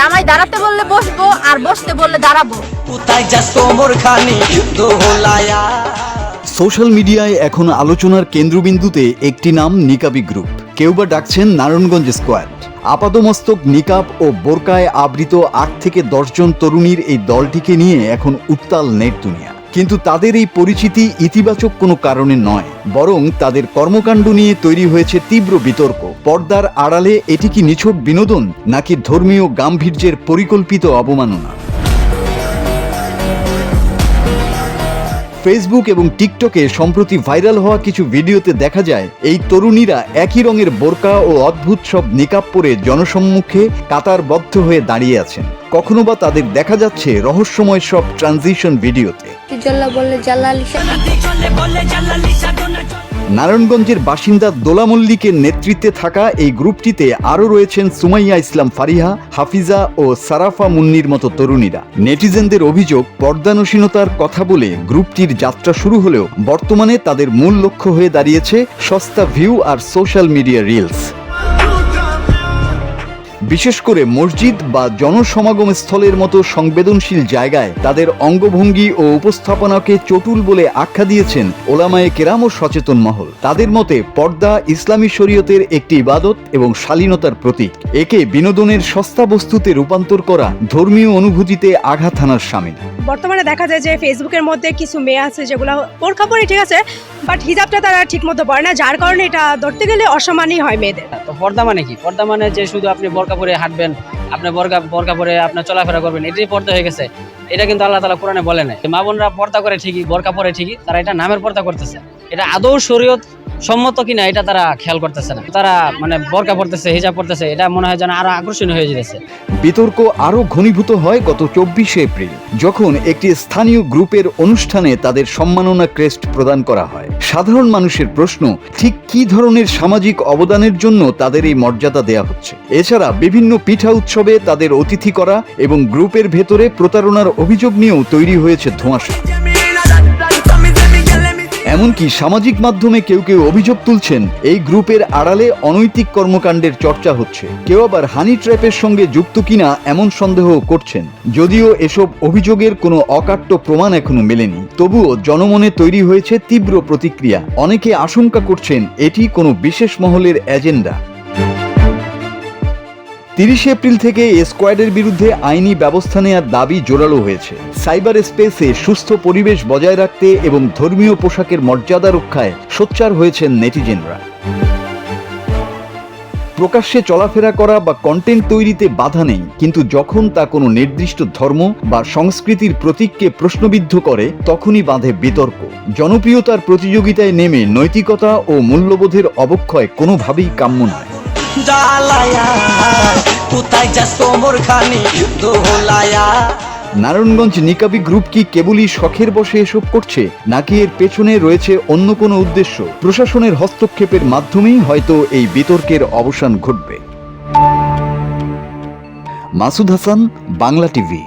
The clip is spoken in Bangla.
জামাই দাঁড়াতে বললে বসবো, আর বসতে বললে দাঁড়াবো। সোশ্যাল মিডিয়ায় এখন আলোচনার কেন্দ্রবিন্দুতে একটি নাম নিকাবি গ্রুপ, কেউ বা ডাকছেন নারায়ণগঞ্জ স্কোয়াড। আপাদমস্তক নিকাব ও বোরকায় আবৃত ৮ থেকে ১০ জন তরুণীর এই দলটিকে নিয়ে এখন উত্তাল নেট দুনিয়া। কিন্তু তাদের এই পরিচিতি ইতিবাচক কোনো কারণে নয়, বরং তাদের কর্মকাণ্ড নিয়ে তৈরি হয়েছে তীব্র বিতর্ক। পর্দার আড়ালে এটি কি নিছক বিনোদন, নাকি ধর্মীয় গাম্ভীর্যের পরিকল্পিত অবমাননা? ফেসবুক এবং টিকটকে সম্প্রতি ভাইরাল হওয়া কিছু ভিডিওতে দেখা যায় এই তরুণীরা একই রঙের বোরকা ও অদ্ভুত সব নিকাব পরে জনসম্মুখে কাতারবদ্ধ হয়ে দাঁড়িয়ে আছেন। কখনো বা তাদের দেখা যাচ্ছে রহস্যময় সব ট্রানজিশন ভিডিওতে। নারায়ণগঞ্জের বাসিন্দা দোলা মল্লিকের নেতৃত্বে থাকা এই গ্রুপটিতে আরও রয়েছেন সুমাইয়া ইসলাম ফারিহা, হাফিজা ও সারাফা মুন্নির মতো তরুণীরা। নেটিজেনদের অভিযোগ, পর্দানসীনতার কথা বলে গ্রুপটির যাত্রা শুরু হলেও বর্তমানে তাদের মূল লক্ষ্য হয়ে দাঁড়িয়েছে সস্তা ভিউ আর সোশ্যাল মিডিয়া রিলস। বিশেষ করে মসজিদ বা জনসমাগম স্থলের মতো সংবেদনশীল জায়গায় তাদের অঙ্গভঙ্গি ও উপস্থাপনাকে চটুল বলে আখ্যা দিয়েছেন ওলামায়ে কেরাম ও সচেতন মহল। তাদের মতে পর্দা ইসলামী শরীয়তের একটি ইবাদত এবং শালীনতার প্রতীক। একে বিনোদনের সস্তা বস্তুতে রূপান্তর করা ধর্মীয় অনুভূতিতে আঘাত হানার শামিল। বর্তমানে দেখা যায় যে ফেসবুকের মধ্যে কিছু মেয়ে আছে যেগুলো বোরকা পরে ঠিক আছে, বাট হিজাবটা তারা ঠিক মতো পরে না, যার কারণে এটা ধরতে গেলে অসম্মানই হয় মেয়েদের। তো পর্দা মানে কি? পর্দা মানে যে শুধু আপনি বোরকা পরে হাঁটবেন, আপনি বোরকা পরে আপনার চলাফেরা করবেন, এটাই পর্দা হয়ে গেছে। এটা কিন্তু আল্লাহ তাআলা কোরআনে বলে নাই। মা বোনরা পর্দা করে ঠিকই, বোরকা পরে ঠিকই, তারা এটা নামের পর্দা করতেছে। এটা আদৌ শরীয়ত সম্মত কিনা এটা তারা খেয়াল করতেছে না। তারা মানে বোরকা পড়তেছে, হিজাব পড়তেছে, এটা মনে হয় যেন আরো আকর্ষণীয় হয়ে যেতেছে। বিতর্ক আরও ঘনীভূত হয় গত ২৪শে এপ্রিল, যখন একটি স্থানীয় গ্রুপের অনুষ্ঠানে তাদের সম্মাননা ক্রেস্ট প্রদান করা হয়। সাধারণ মানুষের প্রশ্ন, ঠিক কী ধরনের সামাজিক অবদানের জন্য তাদের এই মর্যাদা দেয়া হচ্ছে? এছাড়া বিভিন্ন পিঠা উৎসবে তাদের অতিথি করা এবং গ্রুপের ভেতরে প্রতারণার অভিযোগ নিয়েও তৈরি হয়েছে ধোঁয়াশা। এমনকি সামাজিক মাধ্যমে কেউ কেউ অভিযোগ তুলছেন এই গ্রুপের আড়ালে অনৈতিক কর্মকাণ্ডের চর্চা হচ্ছে। কেউ আবার হানি ট্র্যাপের সঙ্গে যুক্ত কিনা এমন সন্দেহ করছেন। যদিও এসব অভিযোগের কোনো অকাট্য প্রমাণ এখনো মেলেনি, তবুও জনমনে তৈরি হয়েছে তীব্র প্রতিক্রিয়া। অনেকে আশঙ্কা করছেন এটি কোনো বিশেষ মহলের এজেন্ডা। ৩০শে এপ্রিল থেকে স্কোয়াডের বিরুদ্ধে আইনি ব্যবস্থা নেওয়ার দাবি জোরালো হয়েছে। সাইবার স্পেসে সুস্থ পরিবেশ বজায় রাখতে এবং ধর্মীয় পোশাকের মর্যাদা রক্ষায় সোচ্চার হয়েছেন নেটিজেনরা। প্রকাশ্যে চলাফেরা করা বা কন্টেন্ট তৈরিতে বাধা নেই, কিন্তু যখন তা কোনো নির্দিষ্ট ধর্ম বা সংস্কৃতির প্রতীককে প্রশ্নবিদ্ধ করে তখনই বাঁধে বিতর্ক। জনপ্রিয়তার প্রতিযোগিতায় নেমে নৈতিকতা ও মূল্যবোধের অবক্ষয় কোনোভাবেই কাম্য নয়। নারায়ণগঞ্জ নিকাবি গ্রুপ কি কেবলই শখের বশে এসব করছে, নাকি এর পেছনে রয়েছে অন্য কোনো উদ্দেশ্য? প্রশাসনের হস্তক্ষেপের মাধ্যমেই হয়তো এই বিতর্কের অবসান ঘটবে। মাসুদ হাসান, বাংলা টিভি।